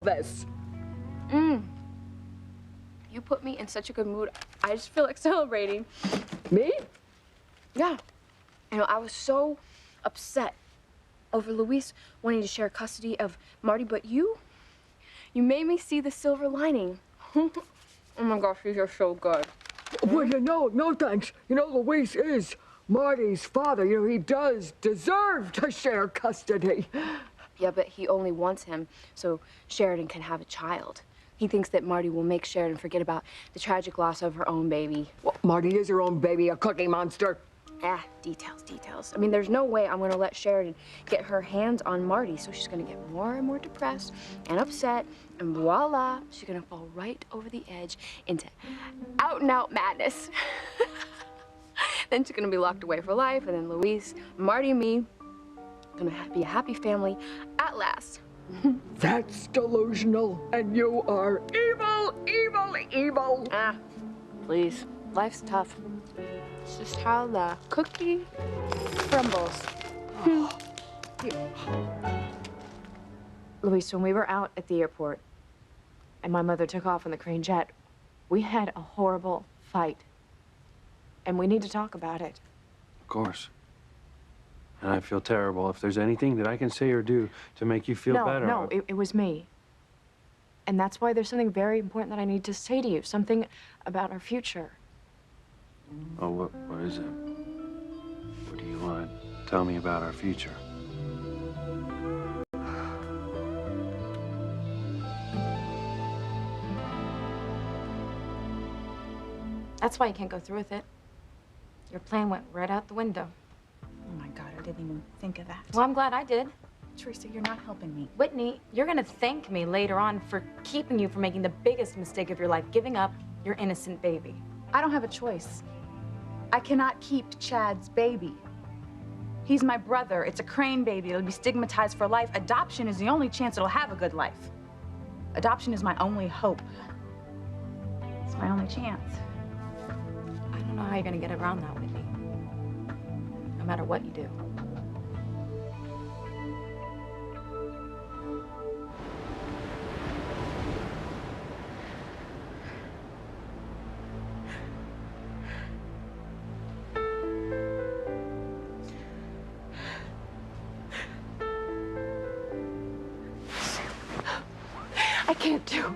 this. You put me in such a good mood. I just feel like celebrating. Me? Yeah. You know, I was so upset over Luis wanting to share custody of Marty, but you made me see the silver lining. Oh my gosh, these are so good. Well, no thanks. Luis is Marty's father. He does deserve to share custody. Yeah, but he only wants him so Sheridan can have a child. He thinks that Marty will make Sheridan forget about the tragic loss of her own baby. Well, Marty is her own baby, a cookie monster. Details. I mean, there's no way I'm gonna let Sheridan get her hands on Marty, so she's gonna get more and more depressed and upset, and voila, she's gonna fall right over the edge into out-and-out madness. Then she's gonna be locked away for life, and then Luis, Marty, and me, gonna be a happy family at last. That's delusional, and you are evil. Please. Life's tough. It's just how the cookie crumbles. Luis, when we were out at the airport and my mother took off on the Crane jet, we had a horrible fight. And we need to talk about it. Of course. And I feel terrible. If there's anything that I can say or do to make you feel better... No, it was me. And that's why there's something very important that I need to say to you. Something about our future. Oh, what is it? What do you want to tell me about our future? That's why you can't go through with it. Your plan went right out the window. Oh my God, I didn't even think of that. Well, I'm glad I did. Teresa, you're not helping me. Whitney, you're gonna thank me later on for keeping you from making the biggest mistake of your life, giving up your innocent baby. I don't have a choice. I cannot keep Chad's baby. He's my brother. It's a Crane baby. It'll be stigmatized for life. Adoption is the only chance it'll have a good life. Adoption is my only hope. It's my only chance. I don't know how you're gonna get around that, Whitney. No matter what you do. I can't do it.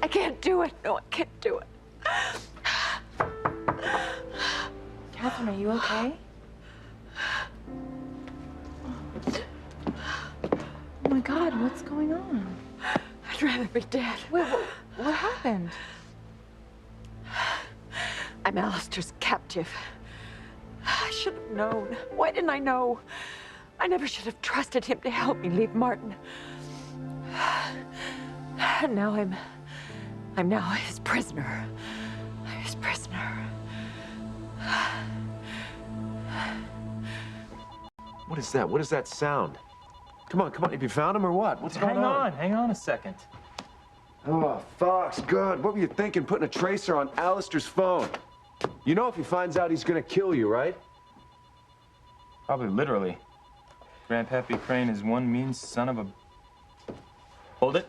I can't do it. No, I can't do it. Catherine, are you okay? Oh my God, what's going on? I'd rather be dead. Wait, what happened? I'm Alistair's captive. I should have known. Why didn't I know? I never should have trusted him to help me leave Martin. And now I'm now his prisoner. I'm his prisoner. What is that? What is that sound? Come on. Have you found him or what? What's going on? Hang on a second. Oh, Fox, good. What were you thinking putting a tracer on Alistair's phone? You know if he finds out he's gonna kill you, right? Probably literally. Grandpappy Crane is one mean son of a... Hold it.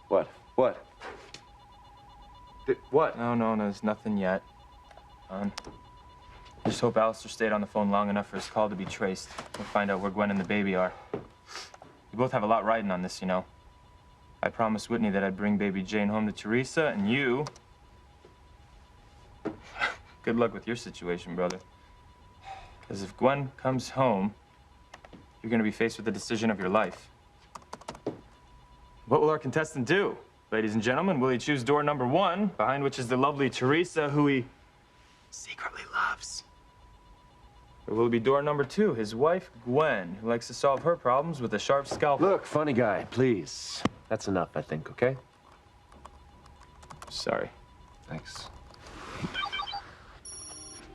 What? What? What? No, there's nothing yet. Just hope Alistair stayed on the phone long enough for his call to be traced. We'll find out where Gwen and the baby are. We both have a lot riding on this, you know. I promised Whitney that I'd bring baby Jane home to Teresa, and you... Good luck with your situation, brother. Because if Gwen comes home, you're gonna be faced with the decision of your life. What will our contestant do? Ladies and gentlemen, will he choose door number 1, behind which is the lovely Teresa, who he secretly loves? Or will it be door number 2, his wife, Gwen, who likes to solve her problems with a sharp scalpel? Look, funny guy, please. That's enough, I think, okay? Sorry. Thanks.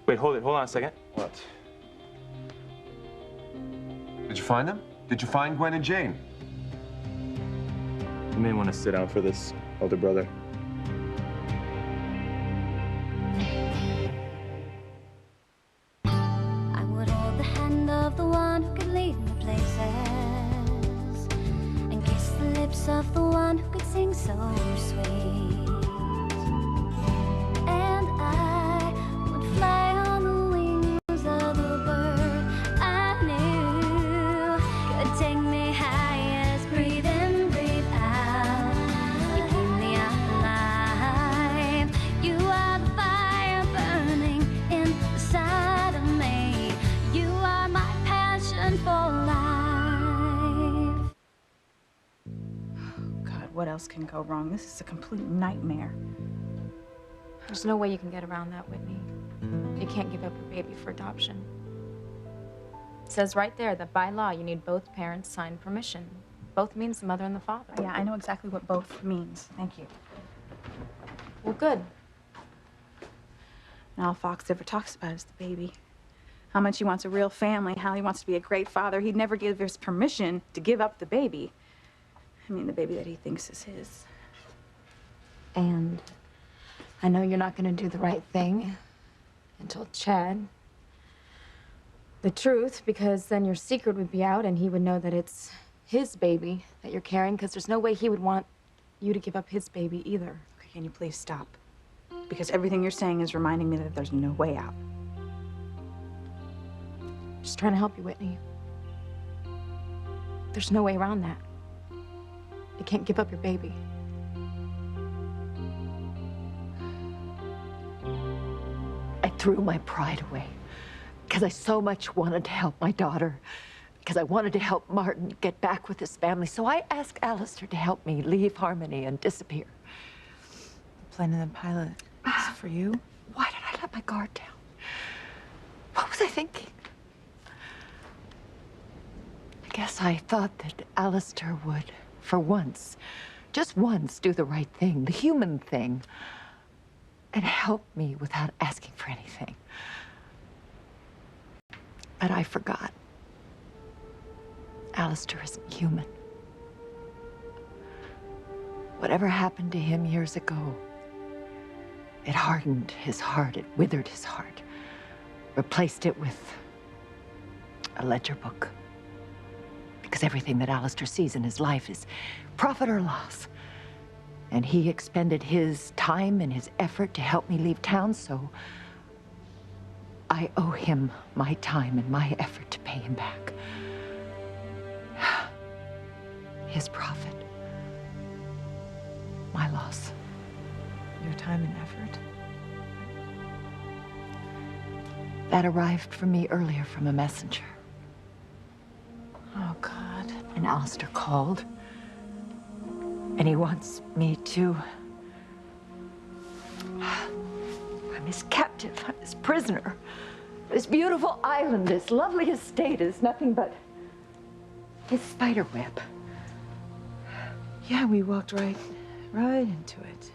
Wait, hold on a second. What? Did you find them? Did you find Gwen and Jane? You may want to sit down for this, older brother. I would hold the hand of the one who could lead me places and kiss the lips of the one what else can go wrong. This is a complete nightmare. There's no way you can get around that, Whitney. You can't give up your baby for adoption. It says right there that by law you need both parents' signed permission. Both means the mother and the father. Yeah, I know exactly what both means. Thank you. Well, good. And all Fox ever talks about is the baby. How much he wants a real family, how he wants to be a great father. He'd never give us permission to give up the baby. I mean, the baby that he thinks is his. And I know you're not going to do the right thing and told Chad the truth, because then your secret would be out and he would know that it's his baby that you're carrying, because there's no way he would want you to give up his baby either. Okay, can you please stop? Because everything you're saying is reminding me that there's no way out. Just trying to help you, Whitney. There's no way around that. You can't give up your baby. I threw my pride away because I so much wanted to help my daughter, because I wanted to help Martin get back with his family. So I asked Alistair to help me leave Harmony and disappear. The plane and the pilot is for you? Why did I let my guard down? What was I thinking? I guess I thought that Alistair would, for once, just once, do the right thing, the human thing, and help me without asking for anything. But I forgot. Alistair isn't human. Whatever happened to him years ago, it hardened his heart, it withered his heart, replaced it with a ledger book. Because everything that Alistair sees in his life is profit or loss. And he expended his time and his effort to help me leave town, so I owe him my time and my effort to pay him back. His profit, my loss. Your time and effort? That arrived for me earlier from a messenger. Oh, God. And Alistair called. And he wants me to... I'm his captive, I'm his prisoner. This beautiful island, this lovely estate is nothing but his spider web. Yeah, we walked right into it.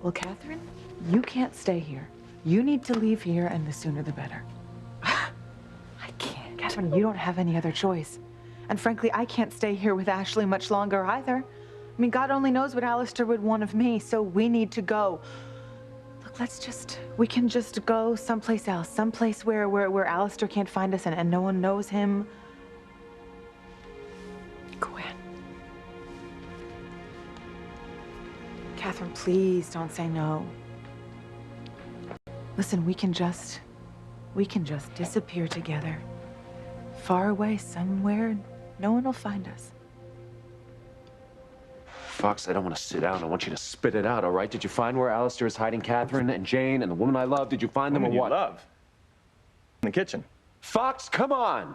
Well, Catherine, you can't stay here. You need to leave here, and the sooner the better. I can't. Catherine, you don't have any other choice. And frankly, I can't stay here with Ashley much longer either. I mean, God only knows what Alistair would want of me, so we need to go. Look, we can just go someplace else, someplace where Alistair can't find us and no one knows him. Gwen. Catherine, please don't say no. Listen, we can just disappear together. Far away somewhere, no one will find us. Fox, I don't want to sit down. I want you to spit it out, all right? Did you find where Alistair is hiding Catherine and Jane and the woman I love? Did you find them or what? You love? In the kitchen. Fox, come on!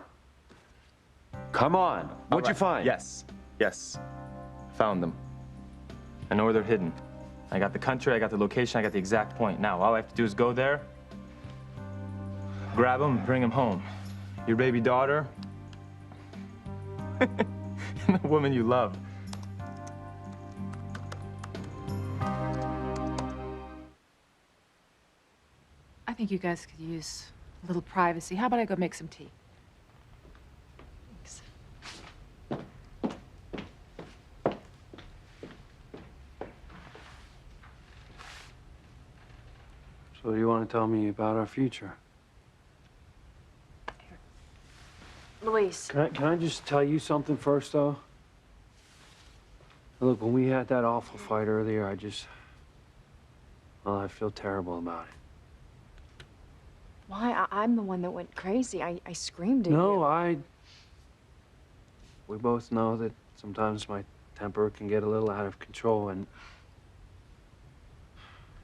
Come on. What'd you find? Yes. Found them. I know where they're hidden. I got the country, I got the location, I got the exact point. Now, all I have to do is go there, grab them, bring them home. Your baby daughter, and the woman you love. I think you guys could use a little privacy. How about I go make some tea? Thanks. So you want to tell me about our future? Luis. Can I just tell you something first, though? Look, when we had that awful fight earlier, well, I feel terrible about it. Why? I'm the one that went crazy. I screamed at you. No, we both know that sometimes my temper can get a little out of control, and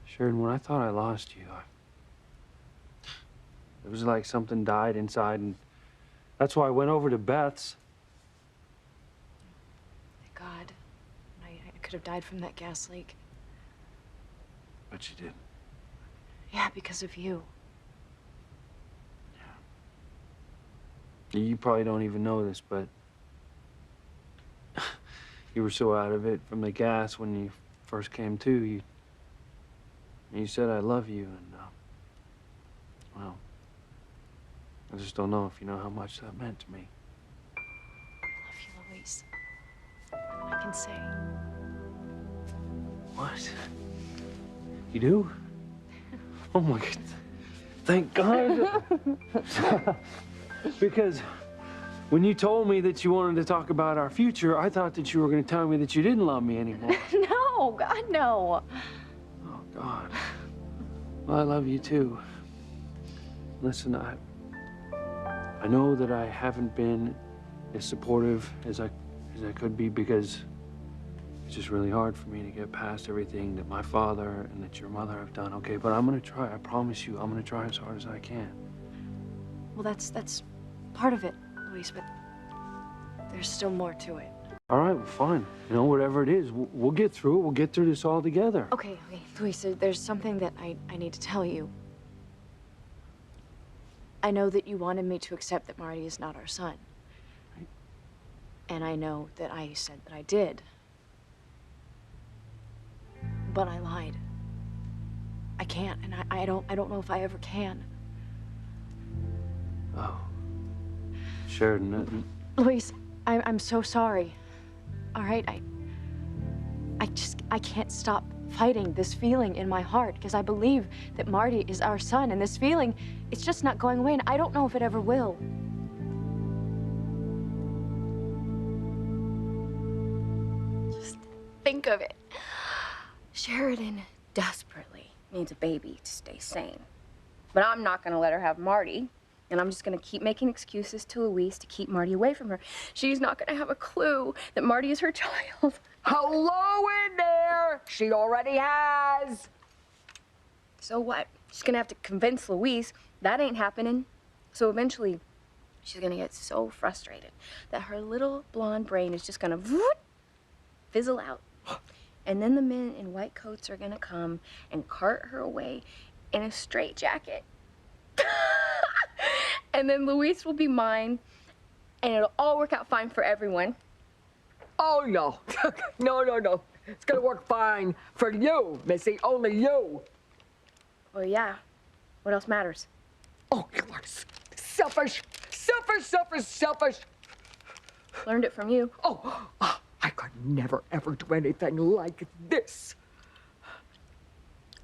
Sheridan, when I thought I lost you, it was like something died inside, and that's why I went over to Beth's. God. could have died from that gas leak. But you did. Yeah, because of you. You probably don't even know this, but you were so out of it from the gas when you first came to. You said, I love you, and, well, I just don't know if you know how much that meant to me. I love you, Luis. More than I can say. What? You do? Oh my God. Thank God. Because when you told me that you wanted to talk about our future, I thought that you were going to tell me that you didn't love me anymore. No, God, no. Oh, God. Well, I love you too. Listen, I know that I haven't been as supportive as I could be because it's just really hard for me to get past everything that my father and that your mother have done, okay? But I'm gonna try, I promise you, I'm gonna try as hard as I can. Well, that's part of it, Luis, but there's still more to it. All right, well, fine. You know, whatever it is, we'll get through it. We'll get through this all together. Okay, Luis, there's something that I need to tell you. I know that you wanted me to accept that Marty is not our son. Right. And I know that I said that I did. But I lied. I can't, and I don't know if I ever can. Oh. Sheridan, Luis, I'm so sorry. All right, I can't stop fighting this feeling in my heart because I believe that Marty is our son, and this feeling, it's just not going away, and I don't know if it ever will. Just think of it. Sheridan desperately needs a baby to stay sane. But I'm not gonna let her have Marty. And I'm just gonna keep making excuses to Luis to keep Marty away from her. She's not gonna have a clue that Marty is her child. Hello in there. She already has. So what? She's gonna have to convince Luis. That ain't happening. So eventually, she's gonna get so frustrated that her little blonde brain is just gonna fizzle out. And then the men in white coats are gonna come and cart her away in a straitjacket. And then Luis will be mine, and it'll all work out fine for everyone. Oh, no. No. It's gonna work fine for you, Missy. Only you. Well, yeah. What else matters? Oh, you are selfish. Selfish. Learned it from you. Oh, I could never, ever do anything like this.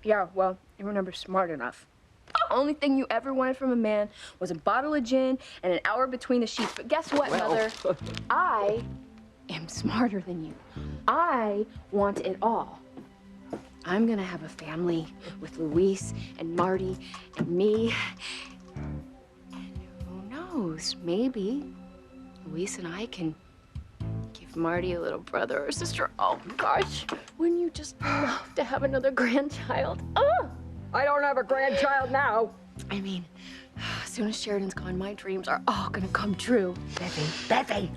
Yeah, well, you were never smart enough. The only thing you ever wanted from a man was a bottle of gin and an hour between the sheets. But guess what, Mother? I am smarter than you. I want it all. I'm gonna have a family with Luis and Marty and me. And who knows, maybe Luis and I can give Marty a little brother or sister. Oh, gosh, wouldn't you just love to have another grandchild? Oh! I don't have a grandchild now. I mean, as soon as Sheridan's gone, my dreams are all gonna come true. Bevy.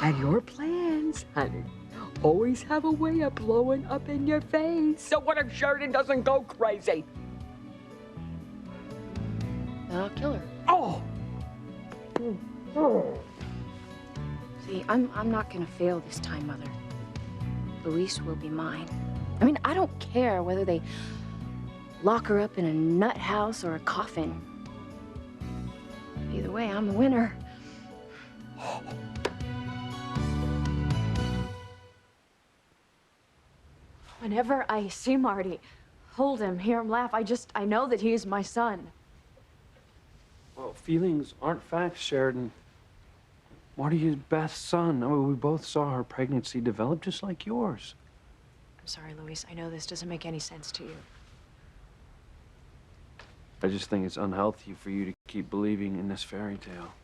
And your plans, honey, always have a way of blowing up in your face. So what if Sheridan doesn't go crazy? Then I'll kill her. Oh! See, I'm not gonna fail this time, Mother. Luis will be mine. I mean, I don't care whether they lock her up in a nut house or a coffin. Either way, I'm the winner. Whenever I see Marty, hold him, hear him laugh, I know that he is my son. Well, feelings aren't facts, Sheridan. Marty is Beth's son. I mean, we both saw her pregnancy develop just like yours. I'm sorry, Luis. I know this doesn't make any sense to you. I just think it's unhealthy for you to keep believing in this fairy tale.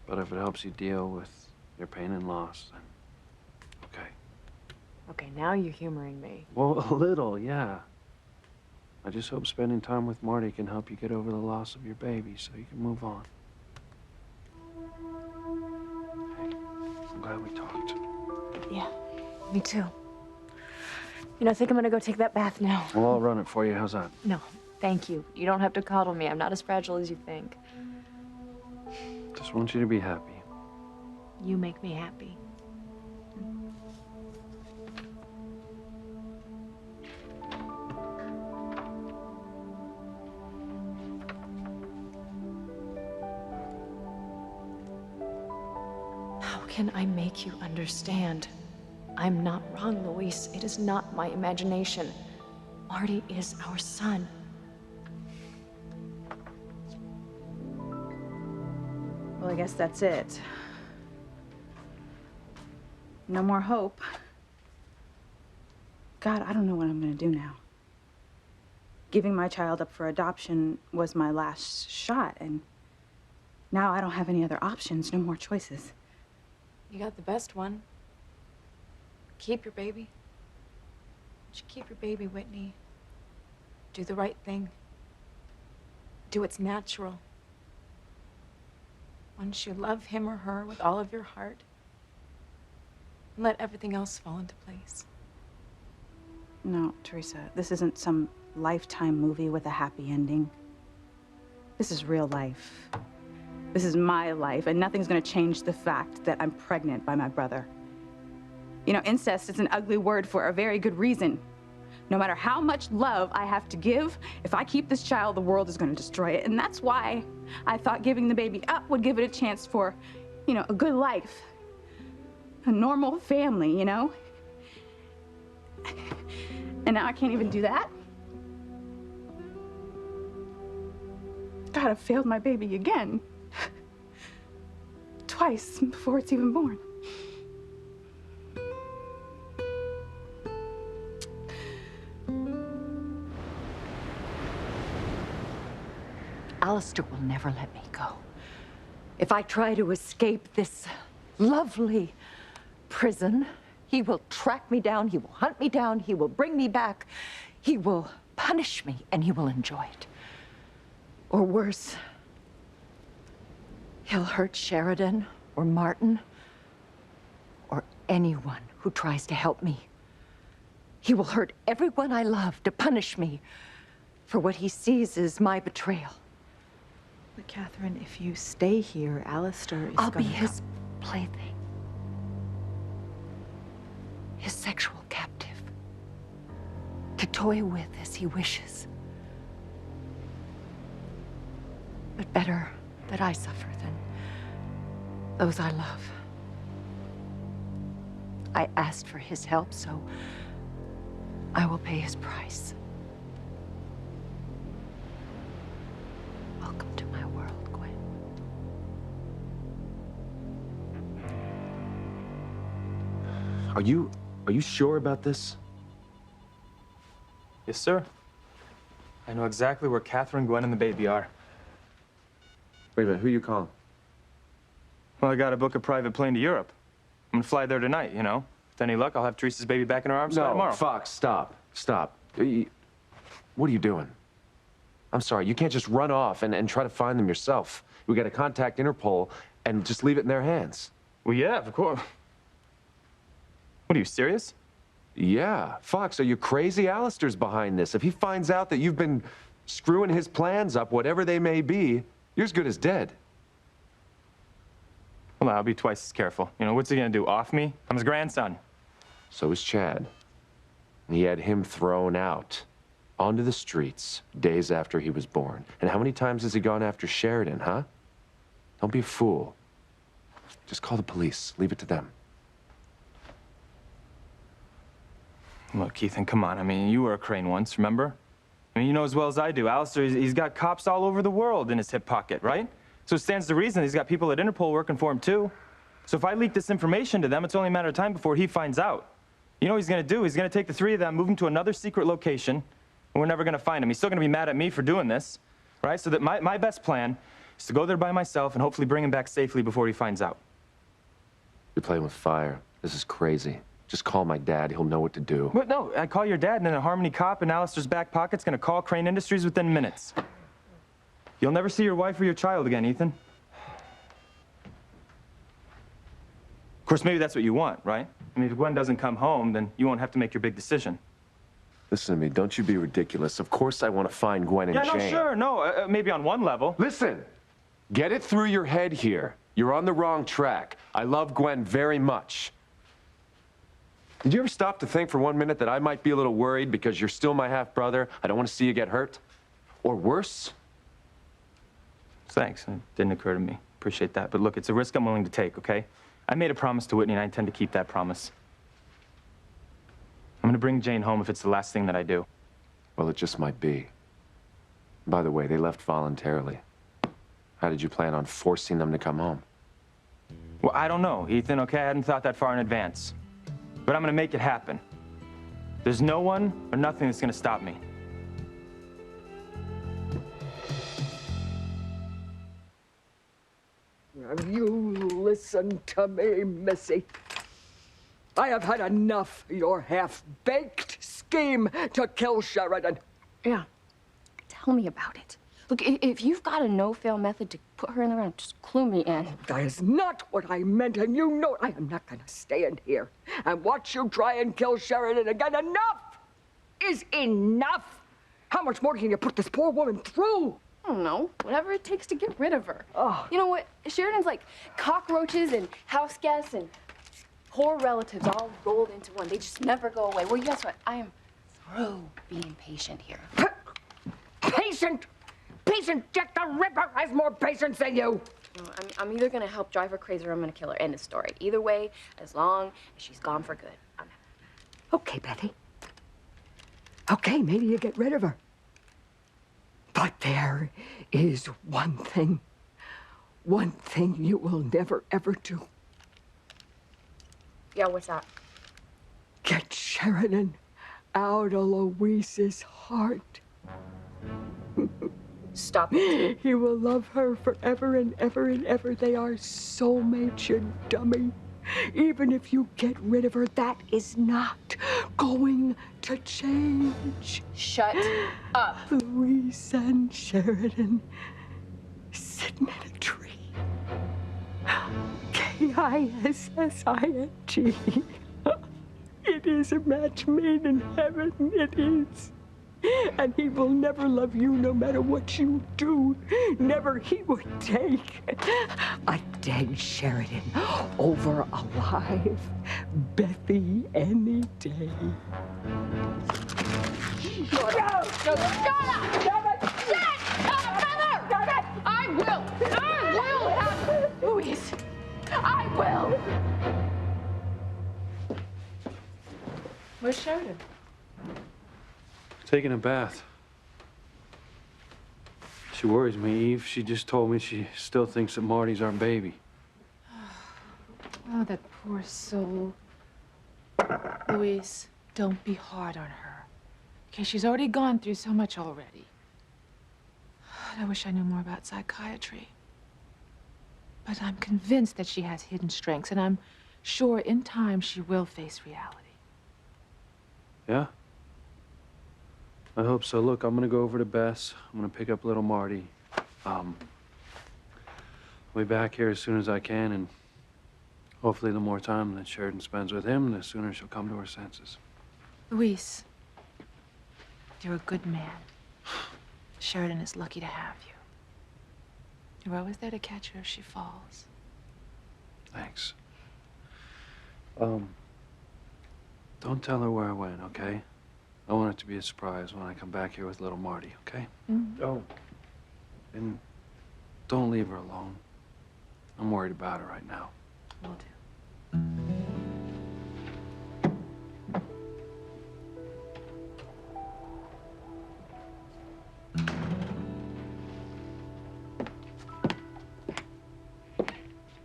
But if it helps you deal with your pain and loss, then okay. Okay, now you're humoring me. Well, a little, yeah. I just hope spending time with Marty can help you get over the loss of your baby so you can move on. Hey, I'm glad we talked. Yeah. Me too. You know, I think I'm gonna go take that bath now. Well, I'll run it for you. How's that? No, thank you. You don't have to coddle me. I'm not as fragile as you think. Just want you to be happy. You make me happy. How can I make you understand? I'm not wrong, Luis. It is not my imagination. Marty is our son. Well, I guess that's it. No more hope. God, I don't know what I'm gonna do now. Giving my child up for adoption was my last shot, and now I don't have any other options, no more choices. You got the best one. Keep your baby. Just keep your baby, Whitney. Do the right thing. Do what's natural. Once you love him or her with all of your heart, let everything else fall into place. No, Teresa, this isn't some Lifetime movie with a happy ending. This is real life. This is my life, and nothing's gonna change the fact that I'm pregnant by my brother. You know, incest is an ugly word for a very good reason. No matter how much love I have to give, if I keep this child, the world is gonna destroy it. And that's why I thought giving the baby up would give it a chance for, you know, a good life. A normal family, you know? And now I can't even do that? God, I've failed my baby again. Twice before it's even born. Alistair will never let me go. If I try to escape this lovely prison, he will track me down, he will hunt me down, he will bring me back, he will punish me, and he will enjoy it. Or worse, he'll hurt Sheridan or Martin or anyone who tries to help me. He will hurt everyone I love to punish me for what he sees as my betrayal. But Catherine, if you stay here, Alistair is I'll be gonna his plaything. His sexual captive. To toy with as he wishes. But better that I suffer than those I love. I asked for his help, so I will pay his price. Welcome to my world, Gwen. Are you sure about this? Yes, sir. I know exactly where Catherine, Gwen, and the baby are. Wait a minute, who you calling? Well, I gotta book a private plane to Europe. I'm gonna fly there tonight, you know. With any luck, I'll have Teresa's baby back in her arms by tomorrow. No, Fox, stop. Stop. What are you doing? I'm sorry, you can't just run off and try to find them yourself. We gotta contact Interpol and just leave it in their hands. Well, yeah, of course. What, are you serious? Yeah. Fox, are you crazy? Alistair's behind this. If he finds out that you've been screwing his plans up, whatever they may be, you're as good as dead. Well, I'll be twice as careful. You know, what's he gonna do, off me? I'm his grandson. So is Chad. He had him thrown out onto the streets days after he was born. And how many times has he gone after Sheridan, huh? Don't be a fool. Just call the police. Leave it to them. Look, Ethan, come on. I mean, you were a Crane once, remember? I mean, you know as well as I do, Alistair, he's got cops all over the world in his hip pocket, right? So it stands to reason he's got people at Interpol working for him, too. So if I leak this information to them, it's only a matter of time before he finds out. You know what he's gonna do? He's gonna take the three of them, move them to another secret location, and we're never gonna find him. He's still gonna be mad at me for doing this, right? So that my best plan is to go there by myself and hopefully bring him back safely before he finds out. You're playing with fire. This is crazy. Just call my dad. He'll know what to do. But no, I call your dad, and then a Harmony cop in Alistair's back pocket's gonna call Crane Industries within minutes. You'll never see your wife or your child again, Ethan. Of course, maybe that's what you want, right? I mean, if Gwen doesn't come home, then you won't have to make your big decision. Listen to me, don't you be ridiculous. Of course I want to find Gwen and Jane. Yeah, no, sure, no, maybe on one level. Listen, get it through your head here. You're on the wrong track. I love Gwen very much. Did you ever stop to think for 1 minute that I might be a little worried because you're still my half-brother? I don't want to see you get hurt. Or worse? Thanks, it didn't occur to me. Appreciate that. But look, it's a risk I'm willing to take, okay? I made a promise to Whitney, and I intend to keep that promise. I'm gonna bring Jane home if it's the last thing that I do. Well, it just might be. By the way, they left voluntarily. How did you plan on forcing them to come home? Well, I don't know, Ethan, okay? I hadn't thought that far in advance. But I'm gonna make it happen. There's no one or nothing that's gonna stop me. Now you listen to me, Missy. I have had enough of your half-baked scheme to kill Sheridan. Yeah. Tell me about it. Look, if you've got a no-fail method to put her in the ground, just clue me in. That is not what I meant, and you know I am not going to stand here and watch you try and kill Sheridan again. Enough is enough. How much more can you put this poor woman through? I don't know. Whatever it takes to get rid of her. Oh. You know what? Sheridan's like cockroaches and house guests and poor relatives all rolled into one. They just never go away. Well, guess what? I am through being patient here. Patient? Patient? Jack the Ripper has more patience than you. I'm either gonna help drive her crazy or I'm gonna kill her. End of story. Either way, as long as she's gone for good, I'm happy. Okay, Betty. Okay, maybe you get rid of her. But there is one thing you will never, ever do. Yeah, what's that? Get Sheridan out of Louise's heart. Stop it. He will love her forever and ever and ever. They are soulmates, you dummy. Even if you get rid of her, that is not going to change. Shut up. Louise and Sheridan sitting in a tree. Kissing. It is a match made in heaven. It is. And he will never love you no matter what you do. Never. He would take a dead Sheridan over a live Bethy any day. Shut up! Shut up! Shut up, brother! I will have Louise. I will. Where's Sheridan? Taking a bath. She worries me, Eve. She just told me she still thinks that Marty's our baby. Oh, that poor soul. Louise, don't be hard on her. Okay, she's already gone through so much already. I wish I knew more about psychiatry. But I'm convinced that she has hidden strengths, and I'm sure in time she will face reality. Yeah? I hope so. Look, I'm gonna go over to Bess. I'm gonna pick up little Marty. I'll be back here as soon as I can, and hopefully the more time that Sheridan spends with him, the sooner she'll come to her senses. Louise, you're a good man. Sheridan is lucky to have you. You're always there to catch her if she falls. Thanks. Don't tell her where I went, okay? I want it to be a surprise when I come back here with little Marty, okay? Mm-hmm. Oh. And don't leave her alone. I'm worried about her right now. Will do.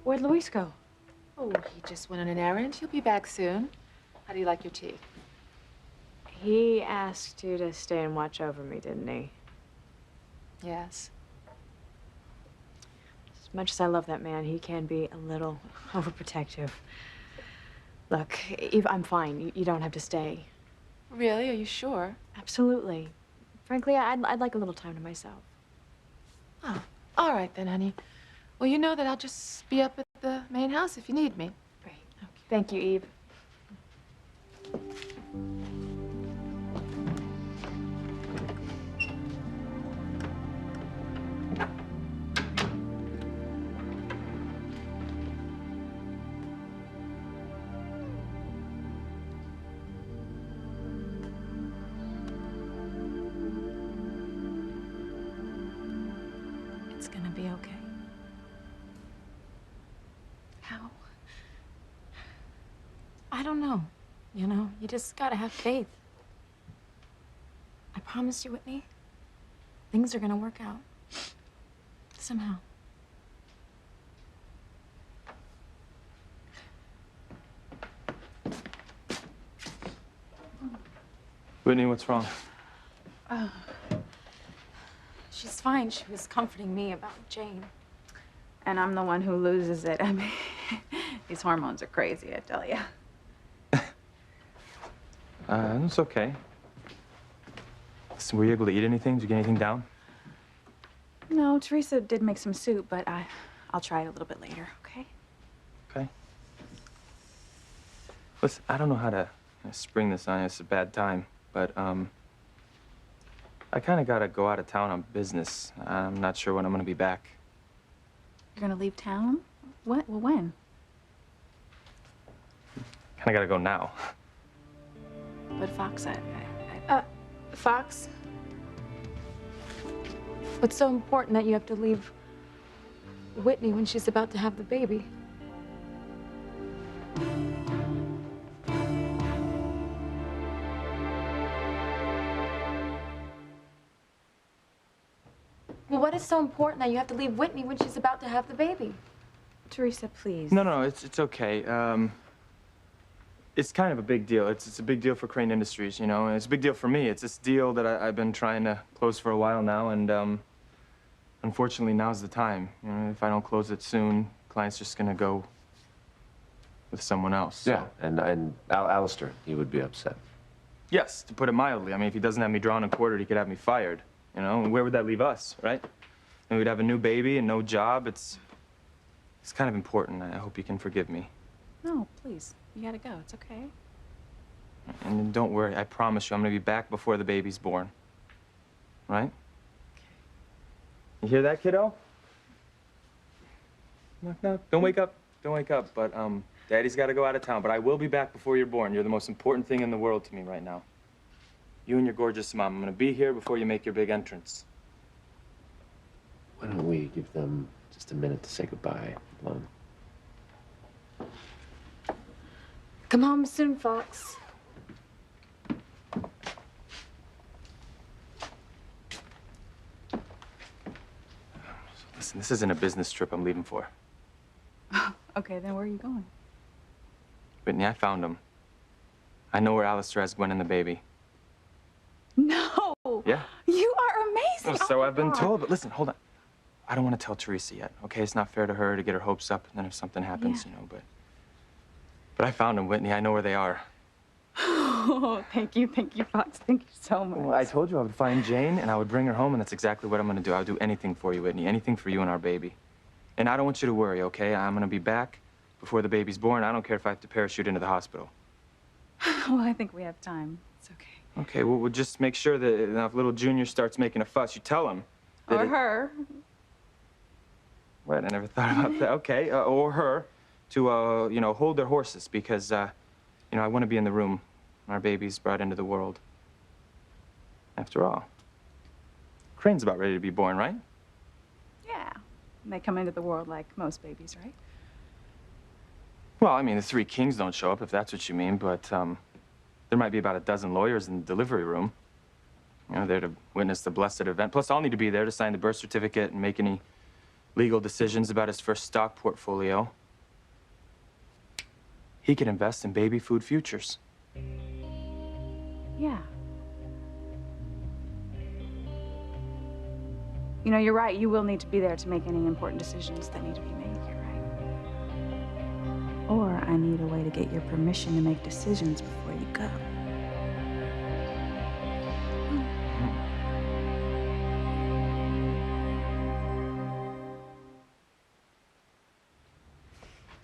Where'd Luis go? Oh, he just went on an errand. He'll be back soon. How do you like your tea? He asked you to stay and watch over me, didn't he? Yes. As much as I love that man, he can be a little overprotective. Look, Eve, I'm fine. You don't have to stay. Really? Are you sure? Absolutely. Frankly, I'd like a little time to myself. Oh, all right then, honey. Well, you know that I'll just be up at the main house if you need me. Great. Thank you, Eve. It's gonna be okay. How? I don't know. You know, you just gotta have faith. I promise you, Whitney, things are gonna work out. Somehow. Whitney, what's wrong? She's fine. She was comforting me about Jane. And I'm the one who loses it. I mean, these hormones are crazy, I tell you. It's okay. Listen, were you able to eat anything? Did you get anything down? No, Teresa did make some soup, but I'll try it a little bit later, okay? Okay. Listen, I don't know how to spring this on you. It's a bad time, but I kind of gotta go out of town on business. I'm not sure when I'm gonna be back. You're gonna leave town? What? Well, when? Kind of gotta go now. But Fox, Fox? What's so important that you have to leave Whitney when she's about to have the baby? Well, what is so important that you have to leave Whitney when she's about to have the baby? Teresa, please. No, it's okay. It's kind of a big deal. It's a big deal for Crane Industries, you know, and it's a big deal for me. It's this deal that I've been trying to close for a while now, and unfortunately, now's the time. You know, if I don't close it soon, client's just gonna go with someone else. So. Yeah, and Alistair, he would be upset. Yes, to put it mildly. I mean, if he doesn't have me drawn and quartered, he could have me fired. You know, and where would that leave us, right? And we'd have a new baby and no job. It's kind of important. I hope you can forgive me. No, please. You gotta go. It's okay. And don't worry, I promise you, I'm gonna be back before the baby's born. Right? You hear that, kiddo? Knock, knock. Don't wake up. Don't wake up. But, Daddy's gotta go out of town. But I will be back before you're born. You're the most important thing in the world to me right now. You and your gorgeous mom. I'm gonna be here before you make your big entrance. Why don't we give them just a minute to say goodbye alone? Come home soon, Fox. Listen, this isn't a business trip I'm leaving for. Okay, then where are you going? Whitney, I found him. I know where Alistair has Gwen and the baby. No! Yeah. You are amazing! Well, so I've been told, but listen, hold on. I don't want to tell Teresa yet, okay? It's not fair to her to get her hopes up, and then if something happens, you know, But I found them, Whitney. I know where they are. Oh, thank you, Fox. Thank you so much. Well, I told you I would find Jane, and I would bring her home, and that's exactly what I'm going to do. I'll do anything for you, Whitney. Anything for you and our baby. And I don't want you to worry, okay? I'm going to be back before the baby's born. I don't care if I have to parachute into the hospital. Well, I think we have time. It's okay. Okay, well, we'll just make sure that if little Junior starts making a fuss, you tell him. Or her. What? I never thought about that. Okay, or her, to, you know, hold their horses because, you know, I want to be in the room when our baby's brought into the world. After all, Crane's about ready to be born, right? Yeah. And they come into the world like most babies, right? Well, I mean, the three kings don't show up, if that's what you mean, but, there might be about a dozen lawyers in the delivery room. You know, there to witness the blessed event. Plus, I'll need to be there to sign the birth certificate and make any legal decisions about his first stock portfolio. He could invest in baby food futures. Yeah. You know, you're right. You will need to be there to make any important decisions that need to be made. You're right. Or I need a way to get your permission to make decisions before you go.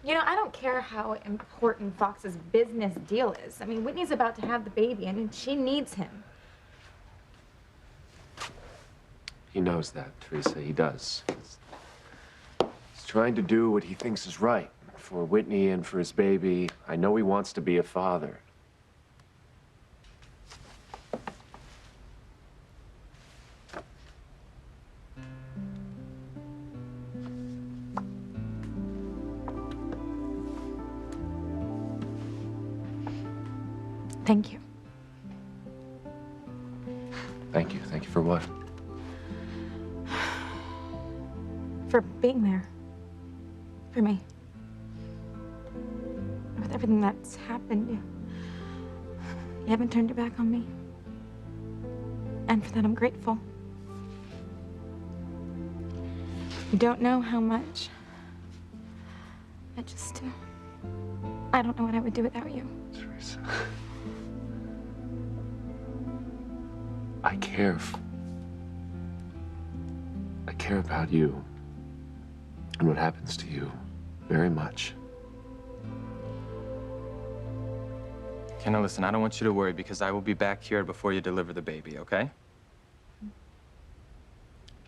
You know, I don't care care how important Fox's business deal is. I mean, Whitney's about to have the baby, and she needs him. He knows that, Teresa. He does. He's trying to do what he thinks is right for Whitney and for his baby. I know he wants to be a father. Thank you. Thank you. Thank you for what? For being there. For me. With everything that's happened, you haven't turned your back on me. And for that, I'm grateful. You don't know how much. I don't know what I would do without you. Teresa. I care about you and what happens to you very much. Okay, now listen, I don't want you to worry because I will be back here before you deliver the baby, okay?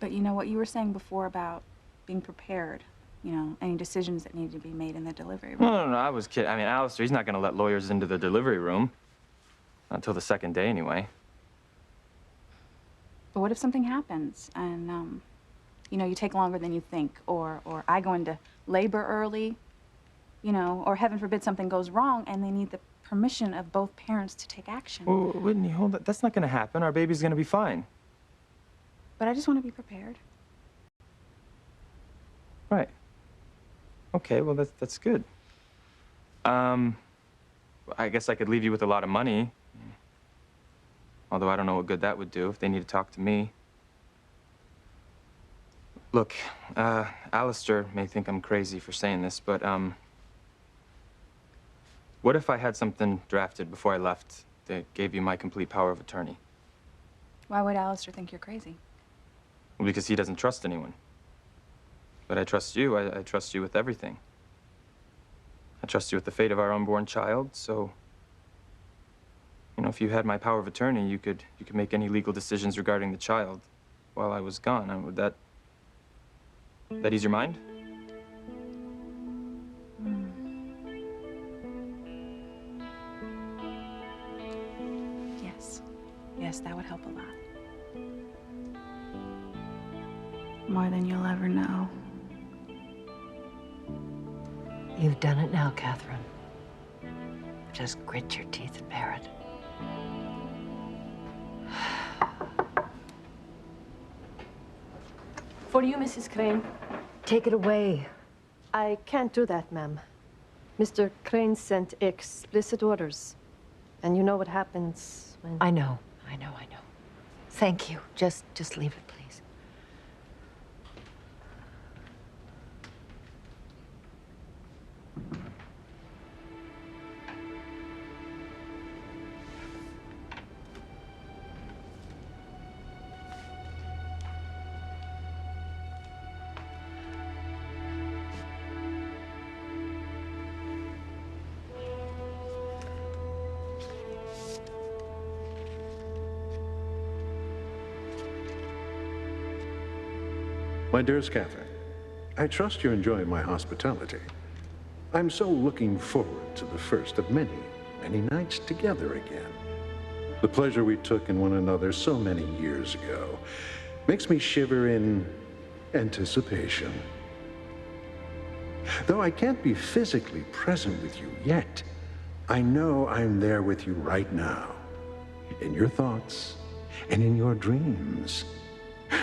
But you know what you were saying before about being prepared, you know, any decisions that need to be made in the delivery room. No, I was kidding. I mean, Alistair, he's not going to let lawyers into the delivery room. Not until the second day, anyway. But what if something happens and, you know, you take longer than you think, or I go into labor early, you know, or heaven forbid something goes wrong and they need the permission of both parents to take action. Well, Whitney, hold on. That's not going to happen. Our baby's going to be fine. But I just want to be prepared. Right. Okay, well, that's good. I guess I could leave you with a lot of money. Although I don't know what good that would do if they need to talk to me. Look, Alistair may think I'm crazy for saying this, but, what if I had something drafted before I left that gave you my complete power of attorney? Why would Alistair think you're crazy? Well, because he doesn't trust anyone. But I trust you. I trust you with everything. I trust you with the fate of our unborn child, so... You know, if you had my power of attorney, you could make any legal decisions regarding the child while I was gone. Would that ease your mind? Yes. Yes, that would help a lot. More than you'll ever know. You've done it now, Catherine. Just grit your teeth and bear it. For you, Mrs. Crane. Take it away. I can't do that, ma'am. Mr. Crane sent explicit orders. And you know what happens when... I know. Thank you. Just leave it, please. My dearest Catherine, I trust you're enjoying my hospitality. I'm so looking forward to the first of many, many nights together again. The pleasure we took in one another so many years ago makes me shiver in anticipation. Though I can't be physically present with you yet, I know I'm there with you right now, in your thoughts and in your dreams.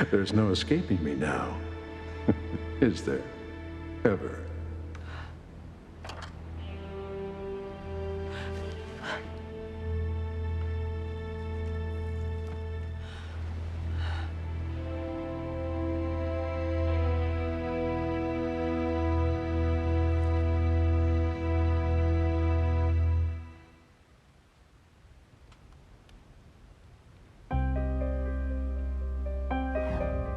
There's no escaping me now, is there? Ever?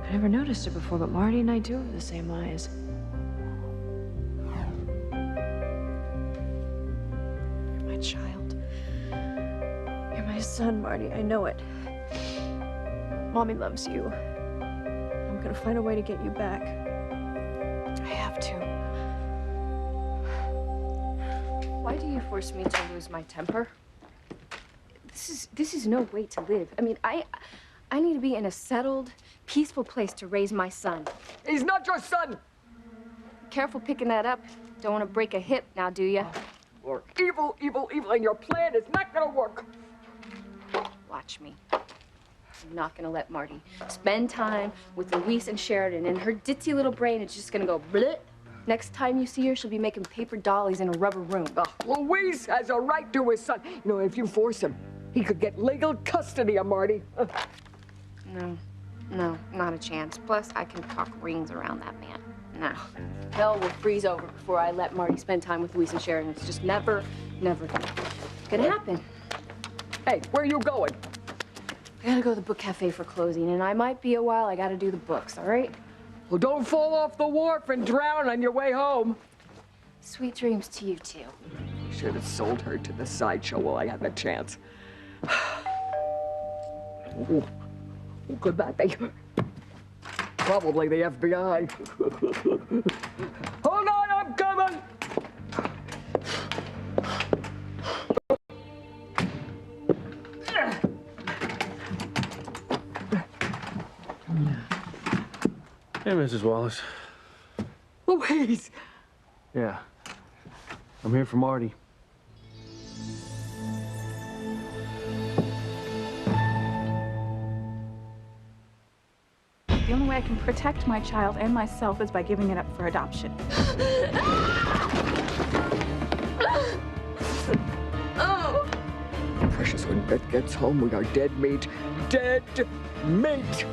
I never noticed it before, but Marty and I do have the same eyes. that child. You're my son, Marty. I know it. Mommy loves you. I'm gonna find a way to get you back. I have to. Why do you force me to lose my temper? This is no way to live. I mean, I need to be in a settled, peaceful place to raise my son. He's not your son! Careful picking that up. Don't want to break a hip now, do you? You're evil, evil, evil, and your plan is not gonna work. Watch me. I'm not gonna let Marty spend time with Louise and Sheridan, and her ditzy little brain is just gonna go bleh. Next time you see her, she'll be making paper dollies in a rubber room. Louise has a right to his son. You know, if you force him, he could get legal custody of Marty. No, not a chance. Plus, I can talk rings around that man. No. Hell will freeze over before I let Marty spend time with Louise and Sheridan. It's just never gonna happen. Hey, where are you going? I gotta go to the book cafe for closing, and I might be a while. I gotta do the books, all right? Well, don't fall off the wharf and drown on your way home. Sweet dreams to you, too. Should have sold her to the sideshow while I had the chance. Who could that be? Probably the FBI. Hold on, I'm coming! Hey, Mrs. Wallace. Louise! Yeah. I'm here for Marty. The only way I can protect my child and myself is by giving it up for adoption. Precious, when Beth gets home, we are dead meat. Dead meat!